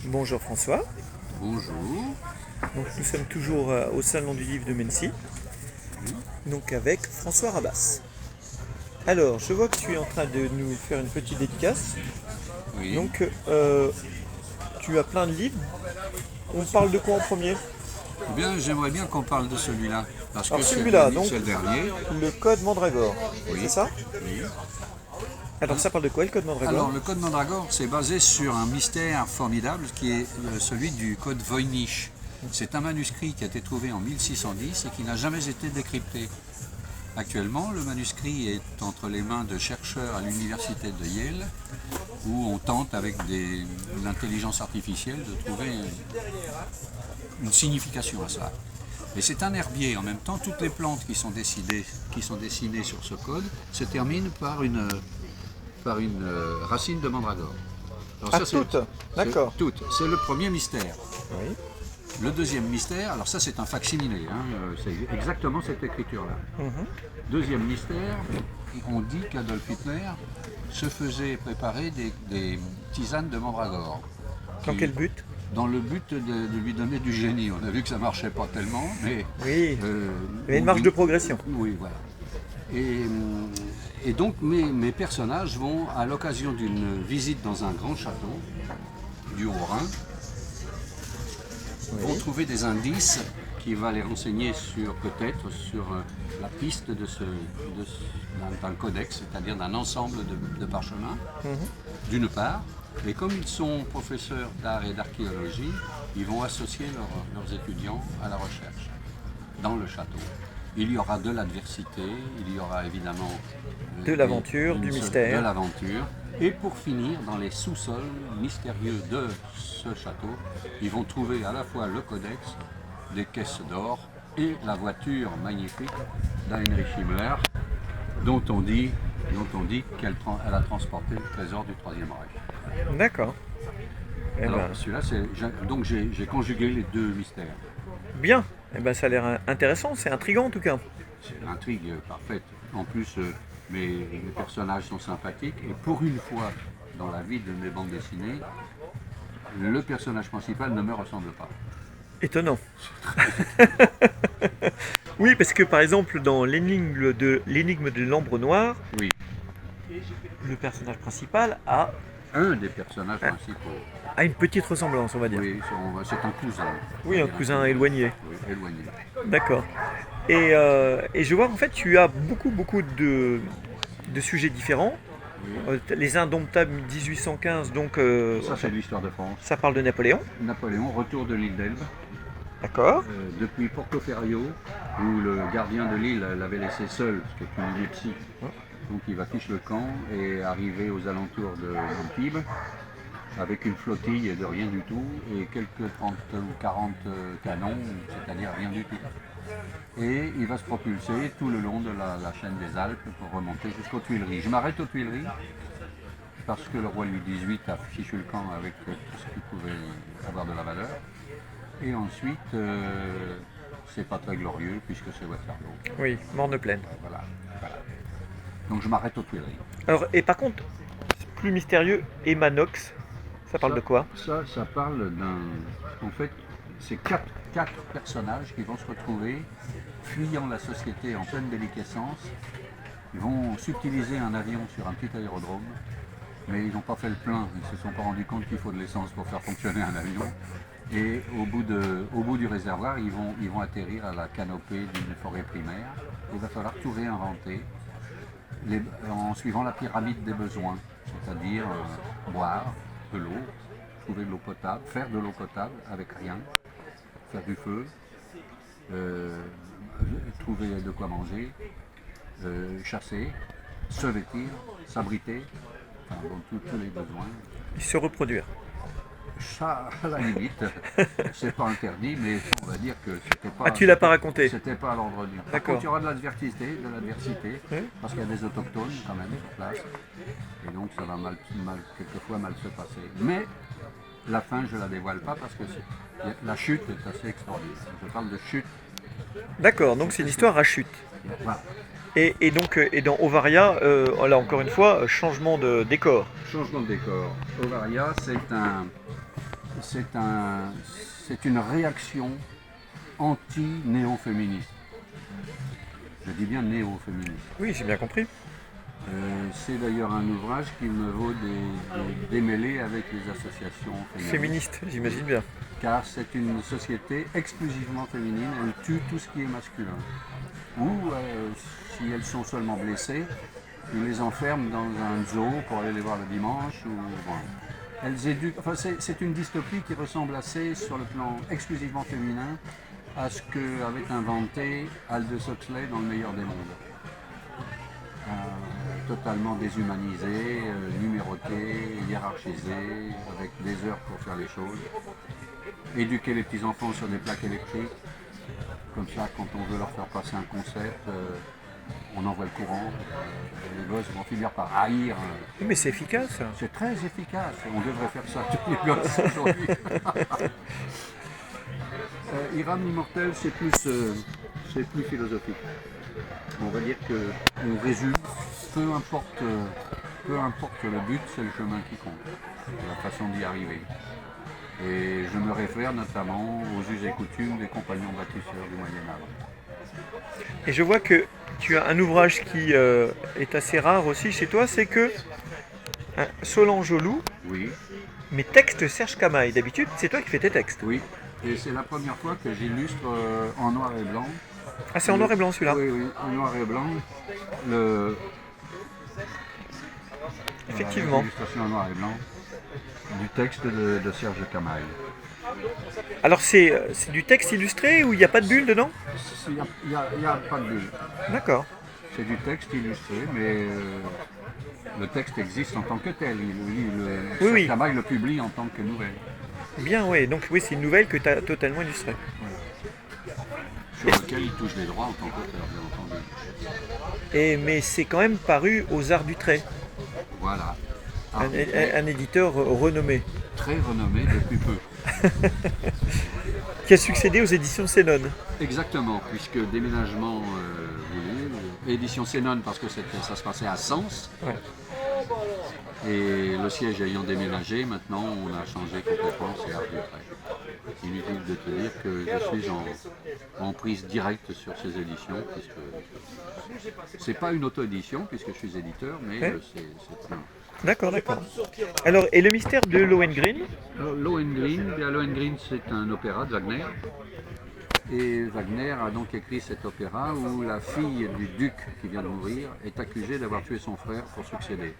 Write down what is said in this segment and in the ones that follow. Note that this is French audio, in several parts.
Bonjour François. Bonjour. Donc, nous sommes toujours au Salon du Livre de Mency, donc avec François Rabas. Alors, je vois que tu es en train de nous faire une petite dédicace. Oui. Donc, tu as plein de livres. On parle de quoi en premier? Eh bien, j'aimerais bien qu'on parle de celui-là. Parce Alors que celui-là, donc, c'est le dernier. le Code Mandragore. Oui. C'est ça? Oui. Alors, ça parle de quoi le Code Mandragore? Alors, le Code Mandragore, c'est basé sur un mystère formidable qui est celui du Code Voynich. C'est un manuscrit qui a été trouvé en 1610 et qui n'a jamais été décrypté. Actuellement, le manuscrit est entre les mains de chercheurs à l'université de Yale, où on tente avec l'intelligence artificielle de trouver une signification à ça. Et c'est un herbier. En même temps, toutes les plantes qui sont dessinées sur ce code se terminent par une racine de mandragore. Alors Ah, toutes? D'accord. Toutes. C'est le premier mystère. Oui. Le deuxième mystère, alors ça c'est un facsimilé, c'est exactement cette écriture-là. Deuxième mystère, on dit qu'Adolf Hitler se faisait préparer des tisanes de mandragore. Dans quel but? Dans le but de lui donner du génie. On a vu que ça ne marchait pas tellement, mais... Oui. Il y a une marge de progression. Oui, voilà. Et donc mes personnages vont, à l'occasion d'une visite dans un grand château du Haut-Rhin, vont trouver des indices qui va les renseigner peut-être sur la piste d'un codex, c'est-à-dire d'un ensemble de parchemins, d'une part. Et comme ils sont professeurs d'art et d'archéologie, ils vont associer leurs étudiants à la recherche dans le château. Il y aura de l'adversité, il y aura évidemment de l'aventure, du mystère. De l'aventure. Et pour finir, dans les sous-sols mystérieux de ce château, ils vont trouver à la fois le codex, des caisses d'or et la voiture magnifique d'Heinrich Himmler, dont on dit qu'elle a transporté le trésor du Troisième Reich. D'accord. Alors celui-là, donc j'ai conjugué les deux mystères. Bien. Ça a l'air intéressant, c'est intriguant en tout cas. C'est l'intrigue parfaite. En plus, mes personnages sont sympathiques et pour une fois dans la vie de mes bandes dessinées, le personnage principal ne me ressemble pas. Étonnant. Oui, parce que par exemple, dans l'énigme de l'ambre noir, Oui. le personnage principal a Un des personnages principaux. une petite ressemblance, on va dire. Oui, c'est un cousin. Oui, un cousin éloigné. Oui, éloigné. D'accord. Et je vois en fait tu as beaucoup de sujets différents. Oui. Les Indomptables 1815, donc Ça, c'est l'histoire de France. ça parle de Napoléon. Napoléon, retour de l'île d'Elbe. D'accord. Depuis Portoferraio, où le gardien de l'île l'avait laissé seul, ce qui est une ineptie. Donc il va fiche le camp et arriver aux alentours d'Antibes avec une flottille de rien du tout et quelques 30 ou 40 canons, c'est-à-dire rien du tout. Et il va se propulser tout le long de la chaîne des Alpes pour remonter jusqu'aux Tuileries. Je m'arrête aux Tuileries parce que le roi Louis XVIII a fichu le camp avec tout ce qui pouvait avoir de la valeur. Et ensuite, c'est pas très glorieux puisque c'est Waterloo. Oui, Morne-Plaine. Voilà. Donc je m'arrête aux Tuileries. Alors, et par contre, plus mystérieux, Emma Knox, ça parle de quoi? Ça parle En fait, c'est quatre personnages qui vont se retrouver fuyant la société en pleine déliquescence. Ils vont subtiliser un avion sur un petit aérodrome, mais ils n'ont pas fait le plein. Ils ne se sont pas rendus compte qu'il faut de l'essence pour faire fonctionner un avion. Et au bout du réservoir, ils vont atterrir à la canopée d'une forêt primaire. Il va falloir tout réinventer en suivant la pyramide des besoins, c'est-à-dire boire de l'eau, trouver de l'eau potable, faire de l'eau potable avec rien, faire du feu, trouver de quoi manger, chasser, se vêtir, s'abriter, enfin bon, tous les besoins. Et se reproduire. Ça, à la limite, c'est pas interdit, mais on va dire que c'était pas. Ah, tu l'as pas raconté? C'était pas à l'ordre du jour. Par D'accord. contre, il y aura de l'adversité, Oui. parce qu'il y a des autochtones quand même sur place, et donc ça va quelquefois mal se passer. Mais la fin, je la dévoile pas parce que la chute est assez extraordinaire. Je parle de chute D'accord, donc c'est une histoire à chute. Voilà. Et dans Ovaria, là encore une fois, changement de décor. Changement de décor. Ovaria, c'est une réaction anti-néo-féministe. Je dis bien néo-féministe. Oui, j'ai bien compris. C'est d'ailleurs un ouvrage qui me vaut des démêlés avec les associations Féministe, j'imagine bien. Car c'est une société exclusivement féminine, elle tue tout ce qui est masculin. Ou si elles sont seulement blessées, ils les enferment dans un zoo pour aller les voir le dimanche. Bon. Elles éduquent. Enfin, c'est une dystopie qui ressemble assez, sur le plan exclusivement féminin, à ce qu'avait inventé Aldous Huxley dans Le Meilleur des mondes. Totalement déshumanisé, numéroté, hiérarchisé, avec des heures pour faire les choses. Éduquer les petits-enfants sur des plaques électriques. Comme ça, quand on veut leur faire passer un concept, on envoie le courant. Les gosses vont finir par haïr. Oui, mais c'est efficace. C'est très efficace. On devrait faire ça tous les gosses aujourd'hui. Hiram l'Immortel, c'est plus philosophique. On va dire qu'on résume, peu importe le but, c'est le chemin qui compte, la façon d'y arriver. Et je me réfère notamment aux us et coutumes des compagnons bâtisseurs du Moyen-Âge. Et je vois que tu as un ouvrage qui est assez rare aussi chez toi, c'est que Solange Oloux, Oui, mes textes Serge Camaï. D'habitude, c'est toi qui fais tes textes. oui. Et c'est la première fois que j'illustre en noir et blanc. Ah, c'est en noir et blanc celui-là. Oui, oui, en noir et blanc. Effectivement. L'illustration en noir et blanc du texte de Serge Camaï. Alors c'est du texte illustré ou il n'y a pas de bulle dedans? Il n'y a pas de bulle. D'accord. C'est du texte illustré, mais le texte existe en tant que tel. Oui. Camaï le publie en tant que nouvelle. Bien, oui. Donc oui, c'est une nouvelle que tu as totalement illustrée. Sur lequel il touche des droits en tant qu'auteur, bien entendu. Mais c'est quand même paru aux Arts du Trait, Voilà. un éditeur renommé, Très renommé depuis peu. qui a succédé aux éditions Sénon. Exactement, puisque déménagement voulu, édition Sénon parce que ça se passait à Sens. Ouais. Et le siège ayant déménagé, maintenant on a changé complètement, c'est Art du Trait. Inutile de te dire que je suis en prise directe sur ces éditions, puisque c'est pas une auto-édition, puisque je suis éditeur, mais Ouais. c'est un. D'accord. Alors, et le mystère de Lohengrin? Lohengrin, c'est un opéra de Wagner. Et Wagner a donc écrit cet opéra où la fille du duc qui vient de mourir est accusée d'avoir tué son frère pour succéder.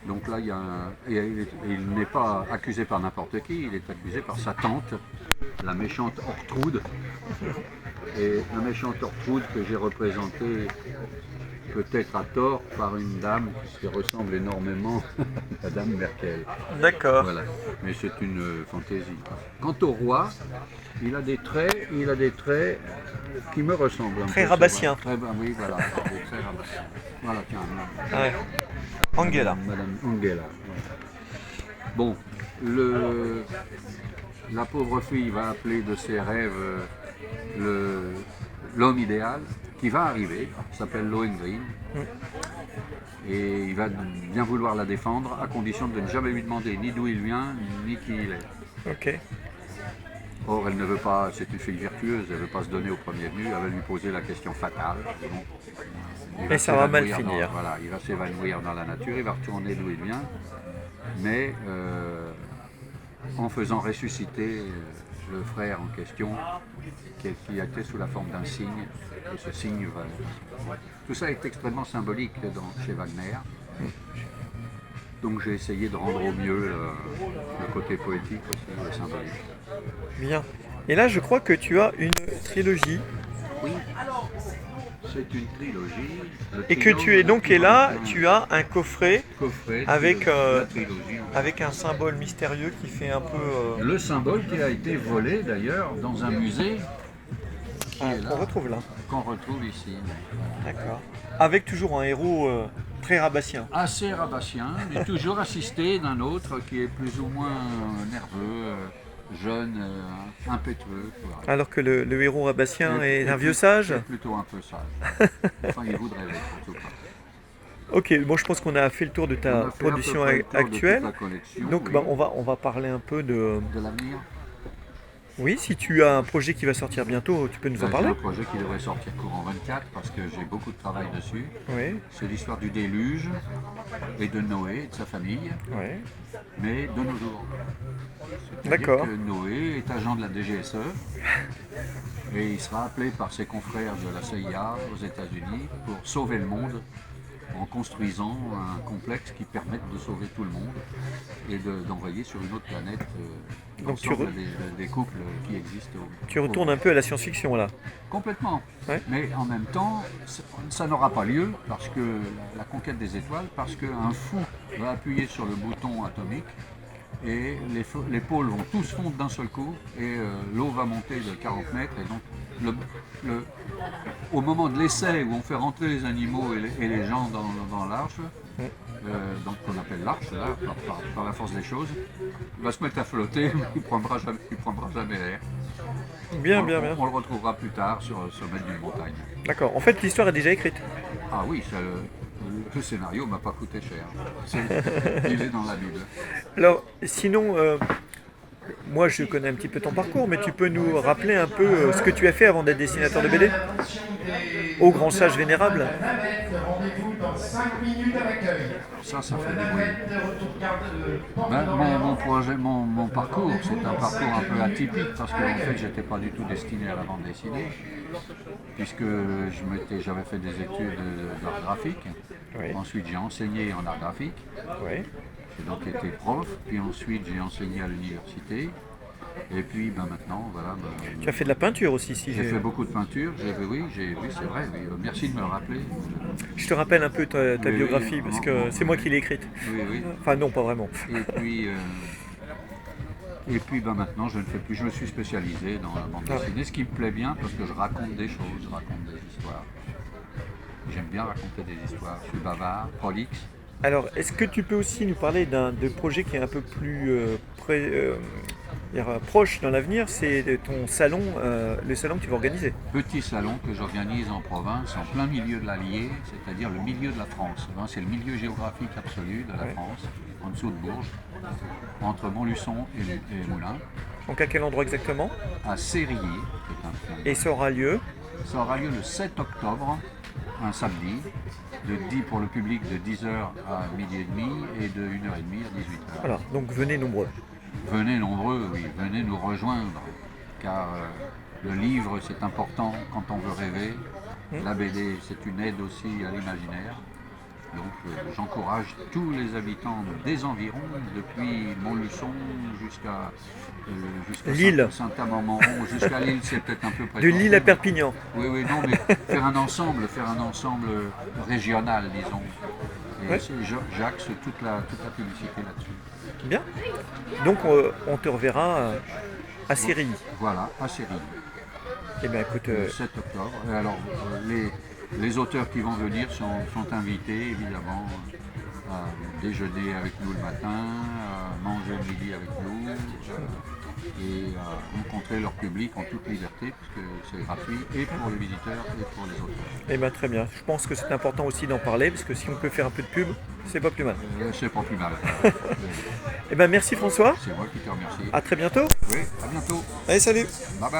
Donc là, il n'est pas accusé par n'importe qui, il est accusé par sa tante, la méchante Ortrud. Et la méchante Ortrud que j'ai représentée peut-être à tort par une dame qui ressemble énormément à Madame Merkel. D'accord. Voilà, mais c'est une fantaisie. Quant au roi, il a des traits qui me ressemblent. Très rabassiens. Oui, voilà, des traits rabassiens. Voilà, tiens, Ouais. Angela. Madame Angela. Bon, la pauvre fille va appeler de ses rêves l'homme idéal qui va arriver, il s'appelle Lohengrin, et il va bien vouloir la défendre à condition de ne jamais lui demander ni d'où il vient, ni qui il est. Ok. Or, elle ne veut pas, c'est une fille vertueuse, elle ne veut pas se donner au premier venu, elle va lui poser la question fatale. Et ça va mal s'évanouir finir. Voilà, il va s'évanouir dans la nature, il va retourner d'où il vient, mais en faisant ressusciter le frère en question, qui a été sous la forme d'un cygne, et ce cygne va. Tout ça est extrêmement symbolique chez Wagner. Donc j'ai essayé de rendre au mieux le côté poétique aussi, le symbolique. Bien. Et là, je crois que tu as une trilogie. Oui, c'est une trilogie. Et que tu es donc, et là, tu as un coffret coffret avec, la trilogie. avec un symbole mystérieux qui fait un peu... Le symbole qui a été volé d'ailleurs dans un musée qu'on retrouve là. qu'on retrouve ici. D'accord. Avec toujours un héros très rabassien. Assez rabassien, mais toujours assisté d'un autre qui est plus ou moins nerveux, jeune, impétueux. Voilà. Alors que le héros rabassien Et- est et un vieux plus- sage. et plutôt un peu sage. Enfin, il voudrait l'être, surtout pas. Ok, bon, je pense qu'on a fait le tour de On ta a fait à peu production près le tour de toute actuelle. la collection, Donc, oui, bah, on va parler un peu de. de l'avenir. Oui, si tu as un projet qui va sortir bientôt, tu peux nous en J'ai parler? un projet qui devrait sortir courant 24 parce que j'ai beaucoup de travail dessus. Oui, C'est l'histoire du déluge et de Noé et de sa famille, oui. mais de nos jours. C'est-à-dire D'accord. que Noé est agent de la DGSE et il sera appelé par ses confrères de la CIA aux États-Unis pour sauver le monde en construisant un complexe qui permette de sauver tout le monde et d'envoyer sur une autre planète Donc tu l'ensemble re- des couples qui existent. Tu retournes un peu à la science-fiction là. Complètement. Ouais. Mais en même temps, ça n'aura pas lieu parce que la conquête des étoiles, parce qu'un fou va appuyer sur le bouton atomique et les pôles vont tous fondre d'un seul coup et l'eau va monter de 40 mètres et donc au moment de l'essai où on fait rentrer les animaux et les gens dans l'arche, donc qu'on appelle l'arche là, par la force des choses, il va se mettre à flotter, mais il prendra jamais l'air. Bien, bien, bien. On le retrouvera plus tard sur le sommet d'une montagne. D'accord. En fait, l'histoire est déjà écrite. Ah oui, le scénario m'a pas coûté cher. Il est dans la Bible. Alors, sinon, moi je connais un petit peu ton parcours, mais tu peux nous rappeler un peu ce que tu as fait avant d'être dessinateur de BD? Au grand sage vénérable. Ça fait du bruit. Mon projet, mon parcours, c'est un parcours un peu atypique parce qu'en fait, j'étais pas du tout destiné à la bande dessinée, puisque j'avais fait des études d'art graphique. Oui. Ensuite, j'ai enseigné en art graphique. Oui. J'ai donc été prof, puis ensuite j'ai enseigné à l'université. Et puis maintenant, voilà. Tu as fait de la peinture aussi, si J'ai j'ai. fait beaucoup de peinture, oui, c'est vrai, oui. Merci de me le rappeler. Je te rappelle un peu ta Oui, biographie, oui, parce bon, que bon, c'est moi qui l'ai écrite. Oui. Enfin non, pas vraiment. Et puis maintenant, je ne fais plus, je me suis spécialisé dans la bande dessinée, ce qui me plaît bien parce que je raconte des choses, je raconte des histoires. J'aime bien raconter des histoires, je suis bavard, prolixe. Alors, est-ce que tu peux aussi nous parler de projet qui est un peu plus proche dans l'avenir? C'est de ton salon, le salon que tu vas organiser. Petit salon que j'organise en province, en plein milieu de l'Allier, c'est-à-dire le milieu de la France. C'est le milieu géographique absolu de la France, en dessous de Bourges, entre Montluçon et Moulins, Donc à quel endroit exactement? à Cérilly, qui est un Et ça aura lieu? Ça aura lieu le 7 octobre, un samedi, pour le public de 10h à midi et demi et de 1h30 à 18h. Voilà, donc venez nombreux. Venez nombreux, oui, venez nous rejoindre, car le livre c'est important quand on veut rêver, la BD c'est une aide aussi à l'imaginaire. Donc j'encourage tous les habitants des environs, depuis Montluçon jusqu'à Lille. Saint-Amand, jusqu'à Lille, c'est peut-être un peu près. De Lille à Perpignan. Oui, non, mais faire un ensemble régional, disons. Et Ouais. j'axe toute la publicité là-dessus. Bien. Donc on te reverra à Cérilly. Voilà, à Cérilly, Eh bien écoute, le 7 octobre. Et alors, les auteurs qui vont venir sont invités, évidemment, à déjeuner avec nous le matin, à manger le midi avec nous, et à rencontrer leur public en toute liberté, puisque c'est gratuit, et pour les visiteurs et pour les auteurs. eh bien très bien. Je pense que c'est important aussi d'en parler, parce que si on peut faire un peu de pub, c'est pas plus mal. C'est pas plus mal. Eh bien merci François, C'est moi qui te remercie. à très bientôt. Oui, à bientôt. Allez salut. Bye bye.